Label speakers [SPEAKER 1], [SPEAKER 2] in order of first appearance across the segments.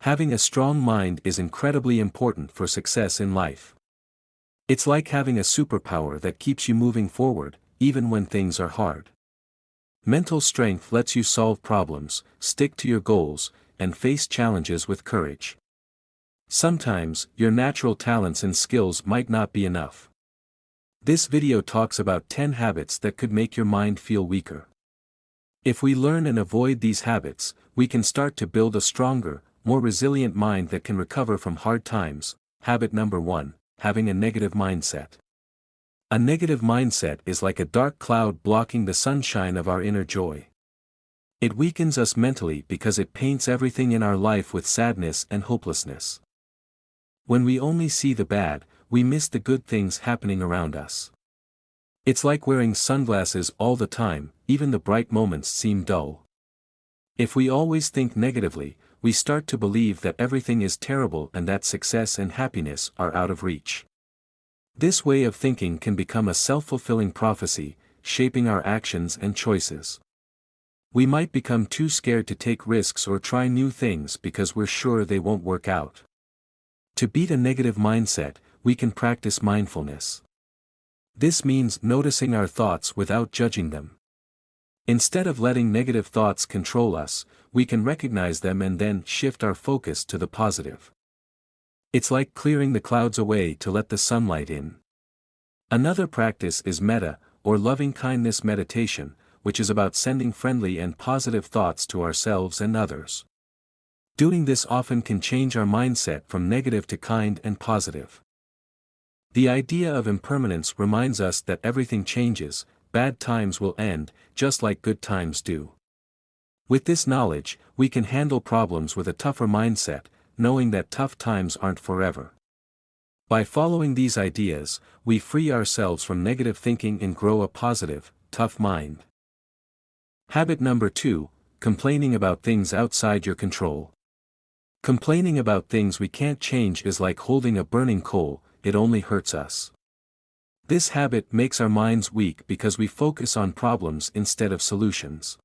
[SPEAKER 1] Having a strong mind is incredibly important for success in life. It's like having a superpower that keeps you moving forward, even when things are hard. Mental strength lets you solve problems, stick to your goals, and face challenges with courage. Sometimes, your natural talents and skills might not be enough. This video talks about 10 habits that could make your mind feel weaker. If we learn and avoid these habits, we can start to build a stronger, more resilient mind that can recover from hard times. Habit number 1, having a negative mindset. A negative mindset is like a dark cloud blocking the sunshine of our inner joy. It weakens us mentally because it paints everything in our life with sadness and hopelessness. When we only see the bad, we miss the good things happening around us. It's like wearing sunglasses all the time, even the bright moments seem dull. If we always think negatively, we start to believe that everything is terrible and that success and happiness are out of reach. This way of thinking can become a self-fulfilling prophecy, shaping our actions and choices. We might become too scared to take risks or try new things because we're sure they won't work out. To beat a negative mindset, we can practice mindfulness. This means noticing our thoughts without judging them. Instead of letting negative thoughts control us, we can recognize them and then shift our focus to the positive. It's like clearing the clouds away to let the sunlight in. Another practice is metta, or loving-kindness meditation, which is about sending friendly and positive thoughts to ourselves and others. Doing this often can change our mindset from negative to kind and positive. The idea of impermanence reminds us that everything changes, bad times will end, just like good times do. With this knowledge, we can handle problems with a tougher mindset, knowing that tough times aren't forever. By following these ideas, we free ourselves from negative thinking and grow a positive, tough mind. Habit number 2, complaining about things outside your control. Complaining about things we can't change is like holding a burning coal, it only hurts us. This habit makes our minds weak because we focus on problems instead of solutions.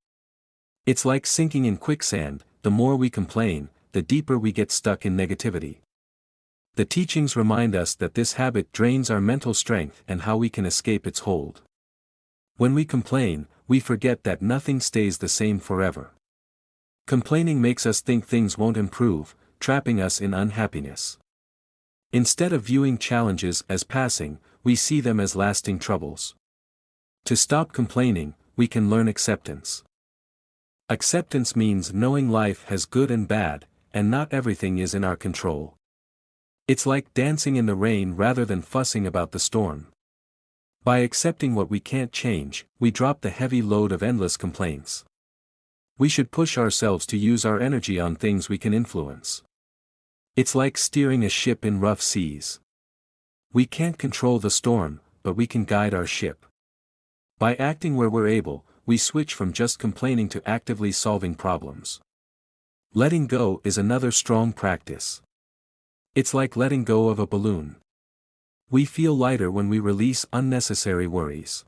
[SPEAKER 1] It's like sinking in quicksand, the more we complain, the deeper we get stuck in negativity. The teachings remind us that this habit drains our mental strength and how we can escape its hold. When we complain, we forget that nothing stays the same forever. Complaining makes us think things won't improve, trapping us in unhappiness. Instead of viewing challenges as passing, we see them as lasting troubles. To stop complaining, we can learn acceptance. Acceptance means knowing life has good and bad, and not everything is in our control. It's like dancing in the rain rather than fussing about the storm. By accepting what we can't change, we drop the heavy load of endless complaints. We should push ourselves to use our energy on things we can influence. It's like steering a ship in rough seas. We can't control the storm, but we can guide our ship. By acting where we're able, we switch from just complaining to actively solving problems. Letting go is another strong practice. It's like letting go of a balloon. We feel lighter when we release unnecessary worries.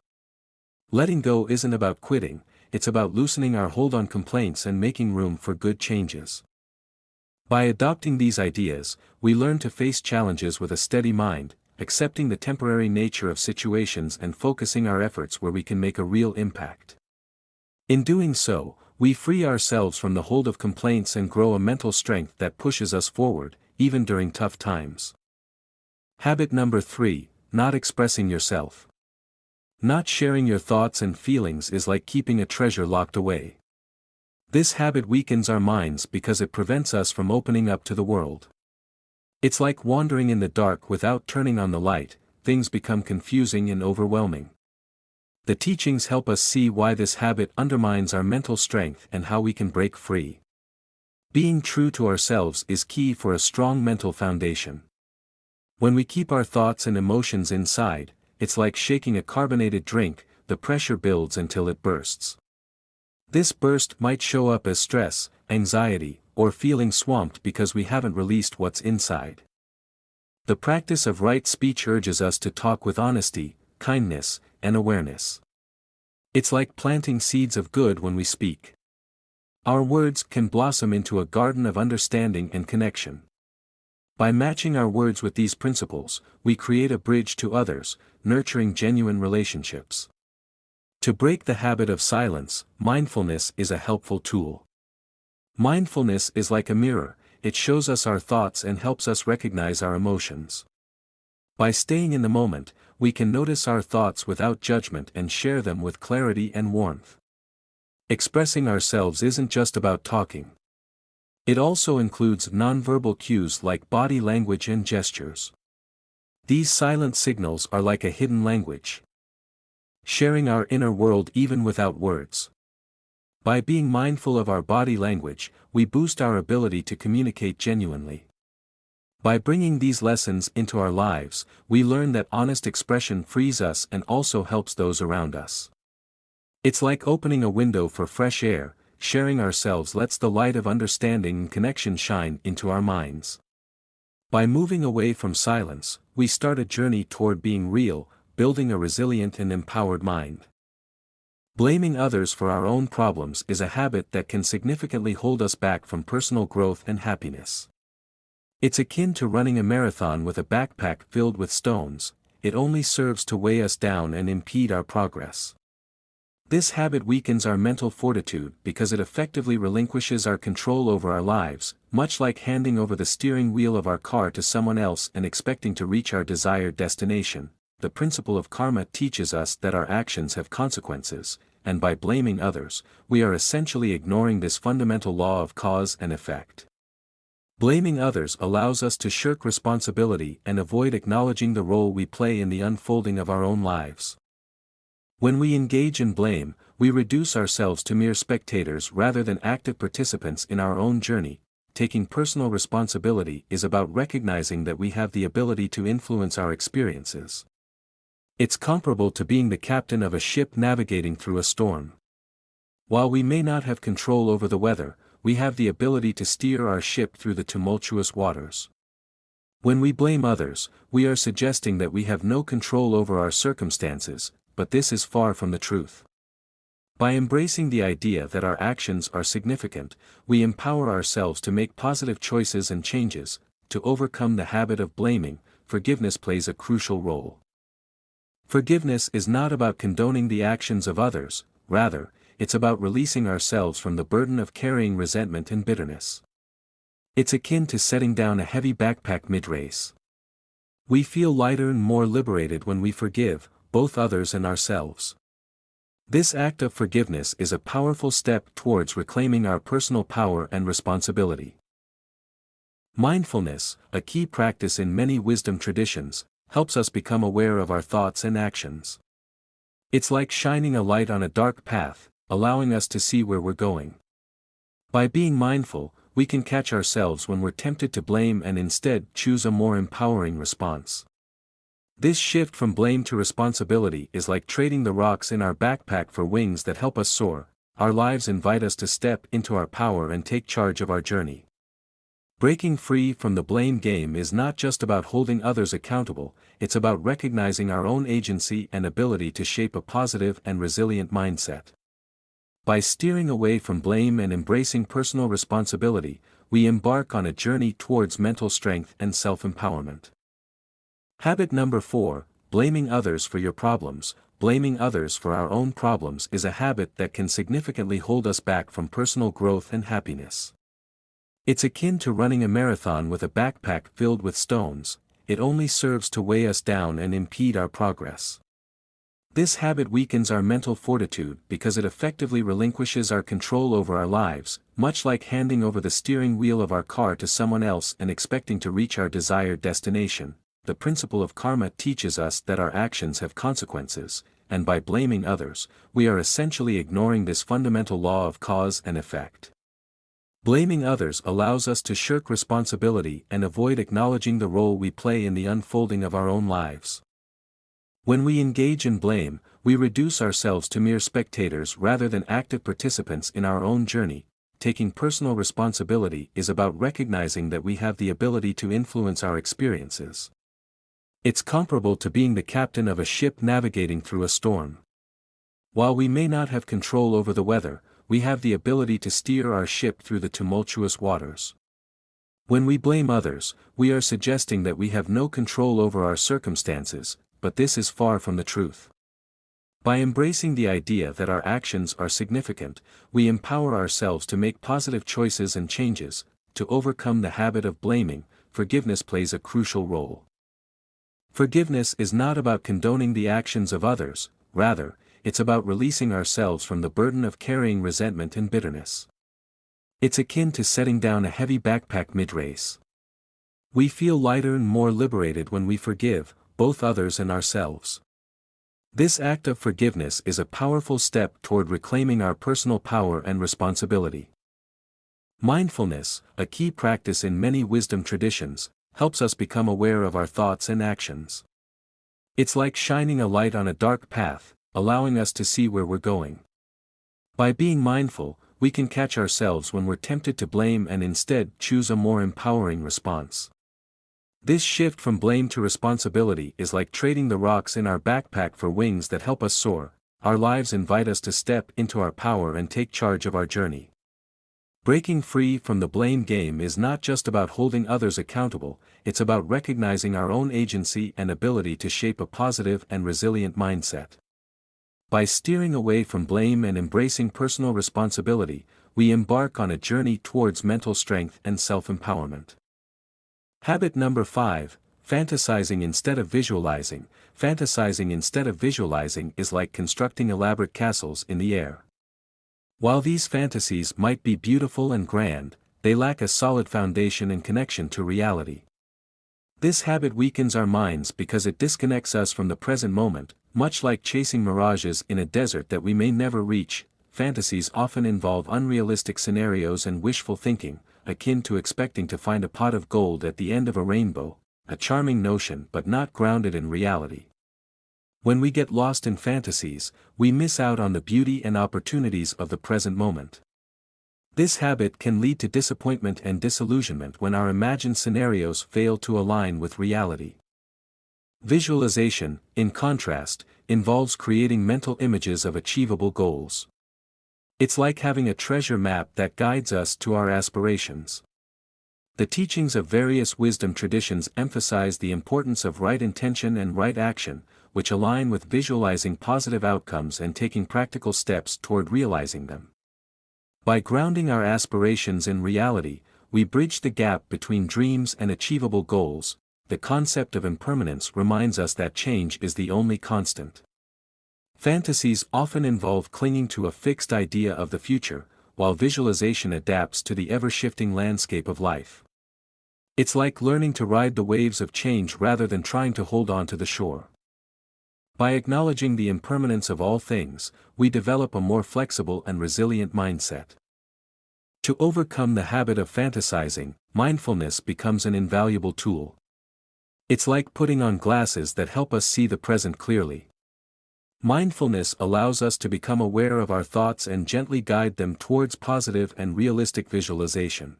[SPEAKER 1] Letting go isn't about quitting, it's about loosening our hold on complaints and making room for good changes. By adopting these ideas, we learn to face challenges with a steady mind, accepting the temporary nature of situations and focusing our efforts where we can make a real impact. In doing so, we free ourselves from the hold of complaints and grow a mental strength that pushes us forward, even during tough times. Habit number 3, not expressing yourself. Not sharing your thoughts and feelings is like keeping a treasure locked away. This habit weakens our minds because it prevents us from opening up to the world. It's like wandering in the dark without turning on the light, things become confusing and overwhelming. The teachings help us see why this habit undermines our mental strength and how we can break free. Being true to ourselves is key for a strong mental foundation. When we keep our thoughts and emotions inside, it's like shaking a carbonated drink, the pressure builds until it bursts. This burst might show up as stress, anxiety, or feeling swamped because we haven't released what's inside. The practice of right speech urges us to talk with honesty, kindness, and awareness. It's like planting seeds of good when we speak. Our words can blossom into a garden of understanding and connection. By matching our words with these principles, we create a bridge to others, nurturing genuine relationships. To break the habit of silence, mindfulness is a helpful tool. Mindfulness is like a mirror, it shows us our thoughts and helps us recognize our emotions. By staying in the moment, we can notice our thoughts without judgment and share them with clarity and warmth. Expressing ourselves isn't just about talking. It also includes nonverbal cues like body language and gestures. These silent signals are like a hidden language, sharing our inner world even without words. By being mindful of our body language, we boost our ability to communicate genuinely. By bringing these lessons into our lives, we learn that honest expression frees us and also helps those around us. It's like opening a window for fresh air, sharing ourselves lets the light of understanding and connection shine into our minds. By moving away from silence, we start a journey toward being real, building a resilient and empowered mind. Blaming others for our own problems is a habit that can significantly hold us back from personal growth and happiness. It's akin to running a marathon with a backpack filled with stones, it only serves to weigh us down and impede our progress. This habit weakens our mental fortitude because it effectively relinquishes our control over our lives, much like handing over the steering wheel of our car to someone else and expecting to reach our desired destination. The principle of karma teaches us that our actions have consequences, and by blaming others, we are essentially ignoring this fundamental law of cause and effect. Blaming others allows us to shirk responsibility and avoid acknowledging the role we play in the unfolding of our own lives. When we engage in blame, we reduce ourselves to mere spectators rather than active participants in our own journey. Taking personal responsibility is about recognizing that we have the ability to influence our experiences. It's comparable to being the captain of a ship navigating through a storm. While we may not have control over the weather, we have the ability to steer our ship through the tumultuous waters. When we blame others, we are suggesting that we have no control over our circumstances, but this is far from the truth. By embracing the idea that our actions are significant, we empower ourselves to make positive choices and changes. To overcome the habit of blaming, forgiveness plays a crucial role. Forgiveness is not about condoning the actions of others, rather, it's about releasing ourselves from the burden of carrying resentment and bitterness. It's akin to setting down a heavy backpack mid-race. We feel lighter and more liberated when we forgive, both others and ourselves. This act of forgiveness is a powerful step towards reclaiming our personal power and responsibility. Mindfulness, a key practice in many wisdom traditions, helps us become aware of our thoughts and actions. It's like shining a light on a dark path, allowing us to see where we're going. By being mindful, we can catch ourselves when we're tempted to blame and instead choose a more empowering response. This shift from blame to responsibility is like trading the rocks in our backpack for wings that help us soar. Our lives invite us to step into our power and take charge of our journey. Breaking free from the blame game is not just about holding others accountable, it's about recognizing our own agency and ability to shape a positive and resilient mindset. By steering away from blame and embracing personal responsibility, we embark on a journey towards mental strength and self-empowerment. Habit number 4, blaming others for your problems. Blaming others for our own problems is a habit that can significantly hold us back from personal growth and happiness. It's akin to running a marathon with a backpack filled with stones, it only serves to weigh us down and impede our progress. This habit weakens our mental fortitude because it effectively relinquishes our control over our lives, much like handing over the steering wheel of our car to someone else and expecting to reach our desired destination. The principle of karma teaches us that our actions have consequences, and by blaming others, we are essentially ignoring this fundamental law of cause and effect. Blaming others allows us to shirk responsibility and avoid acknowledging the role we play in the unfolding of our own lives. When we engage in blame, we reduce ourselves to mere spectators rather than active participants in our own journey. Taking personal responsibility is about recognizing that we have the ability to influence our experiences. It's comparable to being the captain of a ship navigating through a storm. While we may not have control over the weather, we have the ability to steer our ship through the tumultuous waters. When we blame others, we are suggesting that we have no control over our circumstances, but this is far from the truth. By embracing the idea that our actions are significant, we empower ourselves to make positive choices and changes. To overcome the habit of blaming, forgiveness plays a crucial role. Forgiveness is not about condoning the actions of others, rather, it's about releasing ourselves from the burden of carrying resentment and bitterness. It's akin to setting down a heavy backpack mid-race. We feel lighter and more liberated when we forgive, both others and ourselves. This act of forgiveness is a powerful step toward reclaiming our personal power and responsibility. Mindfulness, a key practice in many wisdom traditions, helps us become aware of our thoughts and actions. It's like shining a light on a dark path, allowing us to see where we're going. By being mindful, we can catch ourselves when we're tempted to blame and instead choose a more empowering response. This shift from blame to responsibility is like trading the rocks in our backpack for wings that help us soar. Our lives invite us to step into our power and take charge of our journey. Breaking free from the blame game is not just about holding others accountable, it's about recognizing our own agency and ability to shape a positive and resilient mindset. By steering away from blame and embracing personal responsibility, we embark on a journey towards mental strength and self-empowerment. Habit number 5, fantasizing instead of visualizing. Fantasizing instead of visualizing is like constructing elaborate castles in the air. While these fantasies might be beautiful and grand, they lack a solid foundation and connection to reality. This habit weakens our minds because it disconnects us from the present moment, much like chasing mirages in a desert that we may never reach. Fantasies often involve unrealistic scenarios and wishful thinking, akin to expecting to find a pot of gold at the end of a rainbow, a charming notion but not grounded in reality. When we get lost in fantasies, we miss out on the beauty and opportunities of the present moment. This habit can lead to disappointment and disillusionment when our imagined scenarios fail to align with reality. Visualization, in contrast, involves creating mental images of achievable goals. It's like having a treasure map that guides us to our aspirations. The teachings of various wisdom traditions emphasize the importance of right intention and right action, which align with visualizing positive outcomes and taking practical steps toward realizing them. By grounding our aspirations in reality, we bridge the gap between dreams and achievable goals. The concept of impermanence reminds us that change is the only constant. Fantasies often involve clinging to a fixed idea of the future, while visualization adapts to the ever-shifting landscape of life. It's like learning to ride the waves of change rather than trying to hold on to the shore. By acknowledging the impermanence of all things, we develop a more flexible and resilient mindset. To overcome the habit of fantasizing, mindfulness becomes an invaluable tool. It's like putting on glasses that help us see the present clearly. Mindfulness allows us to become aware of our thoughts and gently guide them towards positive and realistic visualization.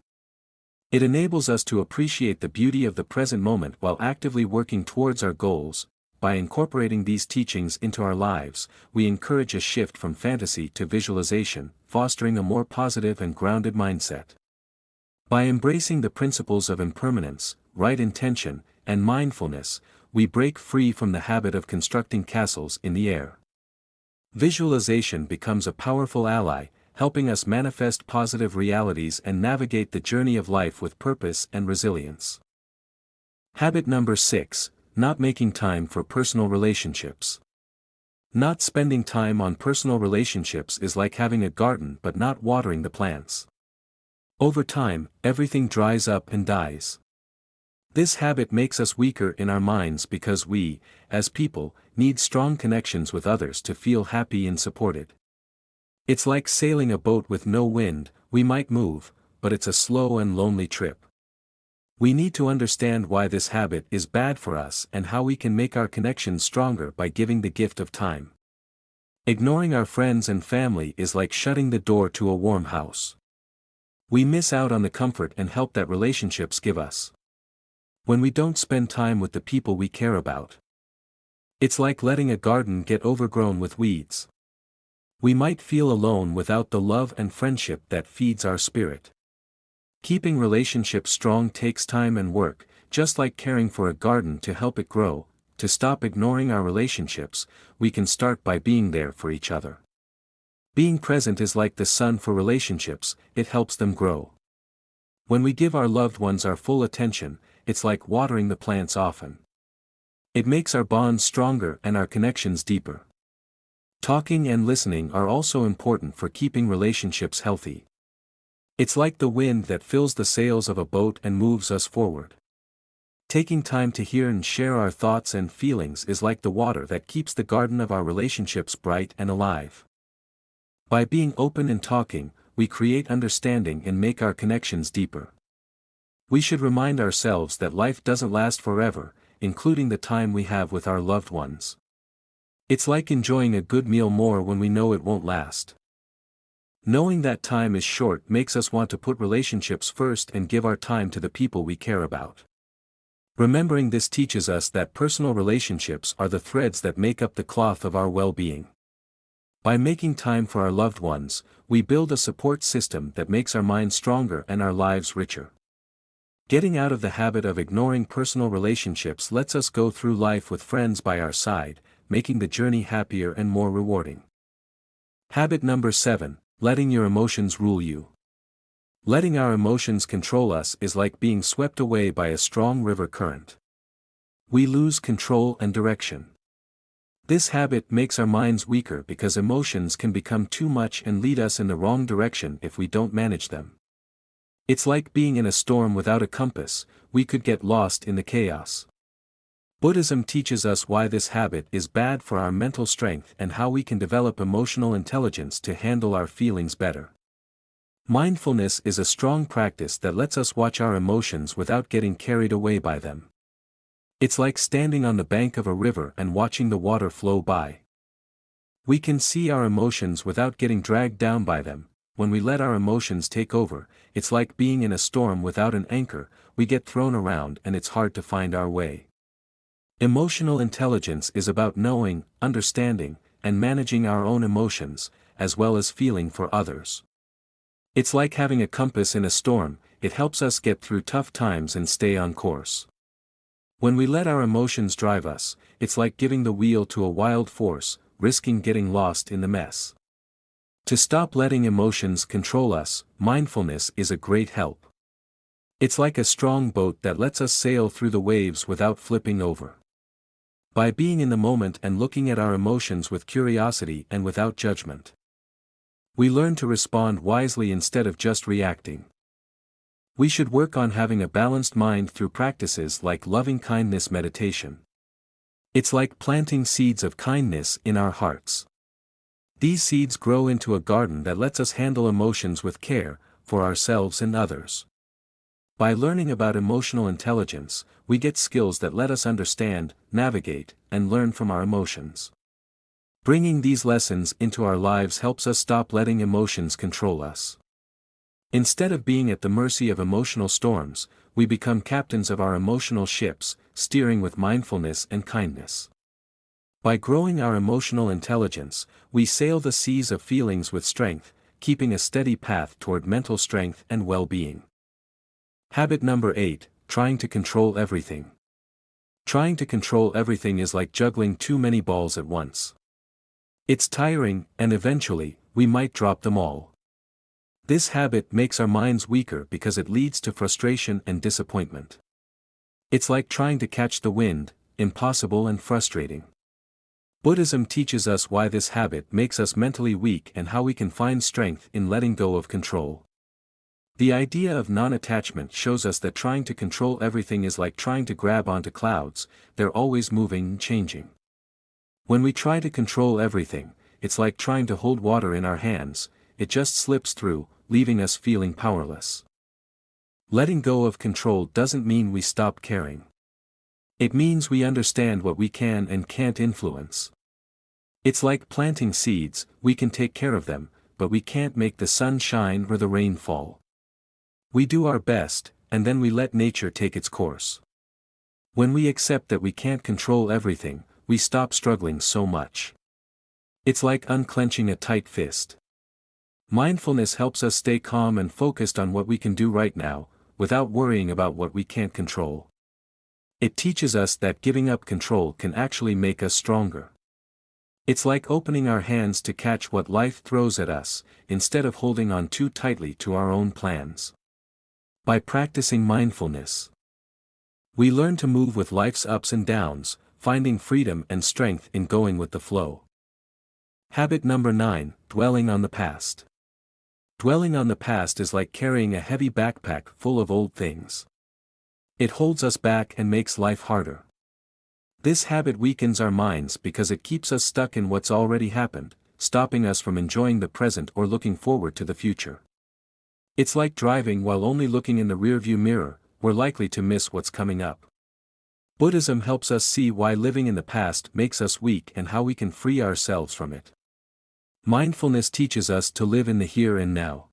[SPEAKER 1] It enables us to appreciate the beauty of the present moment while actively working towards our goals. By incorporating these teachings into our lives, we encourage a shift from fantasy to visualization, fostering a more positive and grounded mindset. By embracing the principles of impermanence, right intention, and mindfulness, we break free from the habit of constructing castles in the air. Visualization becomes a powerful ally, helping us manifest positive realities and navigate the journey of life with purpose and resilience. Habit number 6, not making time for personal relationships. Not spending time on personal relationships is like having a garden but not watering the plants. Over time, everything dries up and dies. This habit makes us weaker in our minds because we, as people, need strong connections with others to feel happy and supported. It's like sailing a boat with no wind. We might move, but it's a slow and lonely trip. We need to understand why this habit is bad for us and how we can make our connections stronger by giving the gift of time. Ignoring our friends and family is like shutting the door to a warm house. We miss out on the comfort and help that relationships give us. When we don't spend time with the people we care about, it's like letting a garden get overgrown with weeds. We might feel alone without the love and friendship that feeds our spirit. Keeping relationships strong takes time and work, just like caring for a garden to help it grow. To stop ignoring our relationships, we can start by being there for each other. Being present is like the sun for relationships, it helps them grow. When we give our loved ones our full attention, it's like watering the plants often. It makes our bonds stronger and our connections deeper. Talking and listening are also important for keeping relationships healthy. It's like the wind that fills the sails of a boat and moves us forward. Taking time to hear and share our thoughts and feelings is like the water that keeps the garden of our relationships bright and alive. By being open and talking, we create understanding and make our connections deeper. We should remind ourselves that life doesn't last forever, including the time we have with our loved ones. It's like enjoying a good meal more when we know it won't last. Knowing that time is short makes us want to put relationships first and give our time to the people we care about. Remembering this teaches us that personal relationships are the threads that make up the cloth of our well-being. By making time for our loved ones, we build a support system that makes our minds stronger and our lives richer. Getting out of the habit of ignoring personal relationships lets us go through life with friends by our side, making the journey happier and more rewarding. Habit number 7, letting your emotions rule you. Letting our emotions control us is like being swept away by a strong river current. We lose control and direction. This habit makes our minds weaker because emotions can become too much and lead us in the wrong direction if we don't manage them. It's like being in a storm without a compass, we could get lost in the chaos. Buddhism teaches us why this habit is bad for our mental strength and how we can develop emotional intelligence to handle our feelings better. Mindfulness is a strong practice that lets us watch our emotions without getting carried away by them. It's like standing on the bank of a river and watching the water flow by. We can see our emotions without getting dragged down by them. When we let our emotions take over, it's like being in a storm without an anchor, we get thrown around and it's hard to find our way. Emotional intelligence is about knowing, understanding, and managing our own emotions, as well as feeling for others. It's like having a compass in a storm, it helps us get through tough times and stay on course. When we let our emotions drive us, it's like giving the wheel to a wild horse, risking getting lost in the mess. To stop letting emotions control us, mindfulness is a great help. It's like a strong boat that lets us sail through the waves without flipping over. By being in the moment and looking at our emotions with curiosity and without judgment, we learn to respond wisely instead of just reacting. We should work on having a balanced mind through practices like loving-kindness meditation. It's like planting seeds of kindness in our hearts. These seeds grow into a garden that lets us handle emotions with care, for ourselves and others. By learning about emotional intelligence, we get skills that let us understand, navigate, and learn from our emotions. Bringing these lessons into our lives helps us stop letting emotions control us. Instead of being at the mercy of emotional storms, we become captains of our emotional ships, steering with mindfulness and kindness. By growing our emotional intelligence, we sail the seas of feelings with strength, keeping a steady path toward mental strength and well-being. Habit number 8, trying to control everything. Trying to control everything is like juggling too many balls at once. It's tiring, and eventually, we might drop them all. This habit makes our minds weaker because it leads to frustration and disappointment. It's like trying to catch the wind, impossible and frustrating. Buddhism teaches us why this habit makes us mentally weak and how we can find strength in letting go of control. The idea of non-attachment shows us that trying to control everything is like trying to grab onto clouds, they're always moving and changing. When we try to control everything, it's like trying to hold water in our hands, it just slips through, leaving us feeling powerless. Letting go of control doesn't mean we stop caring. It means we understand what we can and can't influence. It's like planting seeds, we can take care of them, but we can't make the sun shine or the rain fall. We do our best, and then we let nature take its course. When we accept that we can't control everything, we stop struggling so much. It's like unclenching a tight fist. Mindfulness helps us stay calm and focused on what we can do right now, without worrying about what we can't control. It teaches us that giving up control can actually make us stronger. It's like opening our hands to catch what life throws at us, instead of holding on too tightly to our own plans. By practicing mindfulness, we learn to move with life's ups and downs, finding freedom and strength in going with the flow. Habit number 9, dwelling on the past. Dwelling on the past is like carrying a heavy backpack full of old things. It holds us back and makes life harder. This habit weakens our minds because it keeps us stuck in what's already happened, stopping us from enjoying the present or looking forward to the future. It's like driving while only looking in the rearview mirror. We're likely to miss what's coming up. Buddhism helps us see why living in the past makes us weak and how we can free ourselves from it. Mindfulness teaches us to live in the here and now.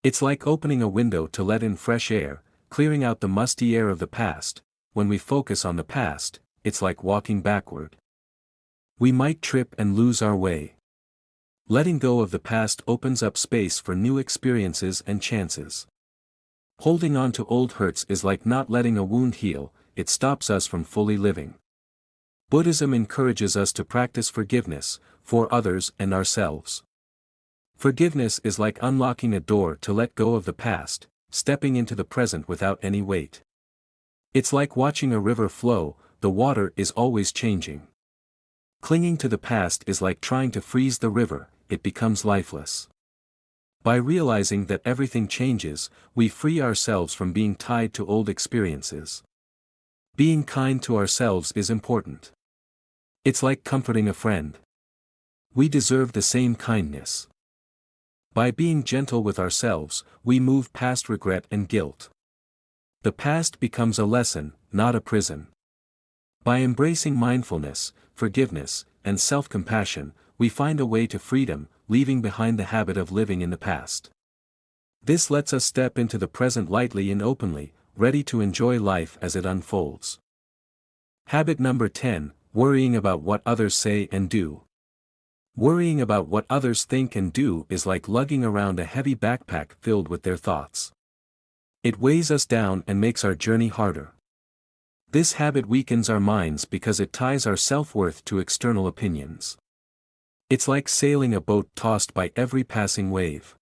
[SPEAKER 1] It's like opening a window to let in fresh air, clearing out the musty air of the past. When we focus on the past, it's like walking backward. We might trip and lose our way. Letting go of the past opens up space for new experiences and chances. Holding on to old hurts is like not letting a wound heal, it stops us from fully living. Buddhism encourages us to practice forgiveness, for others and ourselves. Forgiveness is like unlocking a door to let go of the past, stepping into the present without any weight. It's like watching a river flow, the water is always changing. Clinging to the past is like trying to freeze the river, it becomes lifeless. By realizing that everything changes, we free ourselves from being tied to old experiences. Being kind to ourselves is important. It's like comforting a friend. We deserve the same kindness. By being gentle with ourselves, we move past regret and guilt. The past becomes a lesson, not a prison. By embracing mindfulness, forgiveness, and self-compassion, we find a way to freedom, leaving behind the habit of living in the past. This lets us step into the present lightly and openly, ready to enjoy life as it unfolds. Habit number 10, worrying about what others say and do. Worrying about what others think and do is like lugging around a heavy backpack filled with their thoughts. It weighs us down and makes our journey harder. This habit weakens our minds because it ties our self-worth to external opinions. It's like sailing a boat tossed by every passing wave.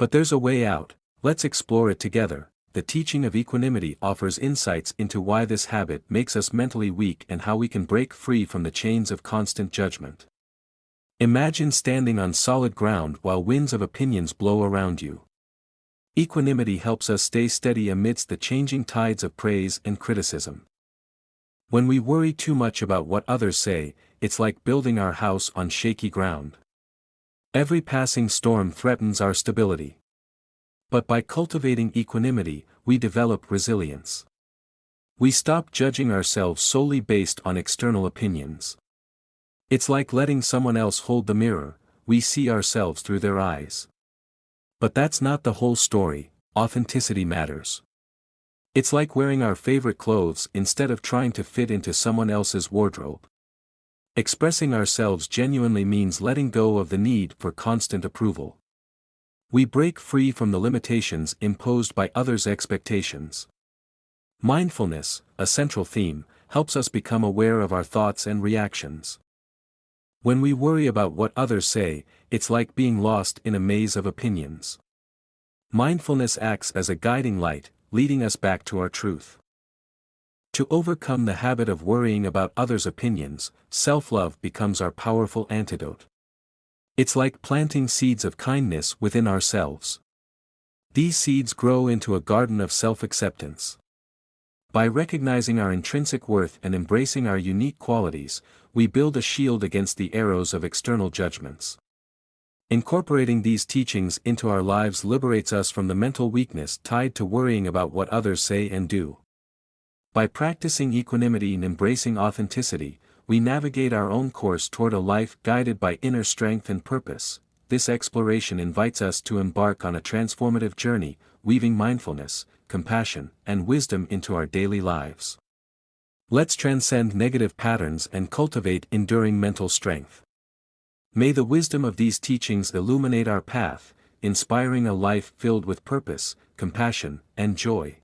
[SPEAKER 1] But there's a way out, let's explore it together. The teaching of equanimity offers insights into why this habit makes us mentally weak and how we can break free from the chains of constant judgment. Imagine standing on solid ground while winds of opinions blow around you. Equanimity helps us stay steady amidst the changing tides of praise and criticism. When we worry too much about what others say, it's like building our house on shaky ground. Every passing storm threatens our stability. But by cultivating equanimity, we develop resilience. We stop judging ourselves solely based on external opinions. It's like letting someone else hold the mirror, we see ourselves through their eyes. But that's not the whole story, authenticity matters. It's like wearing our favorite clothes instead of trying to fit into someone else's wardrobe. Expressing ourselves genuinely means letting go of the need for constant approval. We break free from the limitations imposed by others' expectations. Mindfulness, a central theme, helps us become aware of our thoughts and reactions. When we worry about what others say, it's like being lost in a maze of opinions. Mindfulness acts as a guiding light, leading us back to our truth. To overcome the habit of worrying about others' opinions, self-love becomes our powerful antidote. It's like planting seeds of kindness within ourselves. These seeds grow into a garden of self-acceptance. By recognizing our intrinsic worth and embracing our unique qualities, we build a shield against the arrows of external judgments. Incorporating these teachings into our lives liberates us from the mental weakness tied to worrying about what others say and do. By practicing equanimity and embracing authenticity, we navigate our own course toward a life guided by inner strength and purpose. This exploration invites us to embark on a transformative journey, weaving mindfulness, compassion, and wisdom into our daily lives. Let's transcend negative patterns and cultivate enduring mental strength. May the wisdom of these teachings illuminate our path, inspiring a life filled with purpose, compassion, and joy.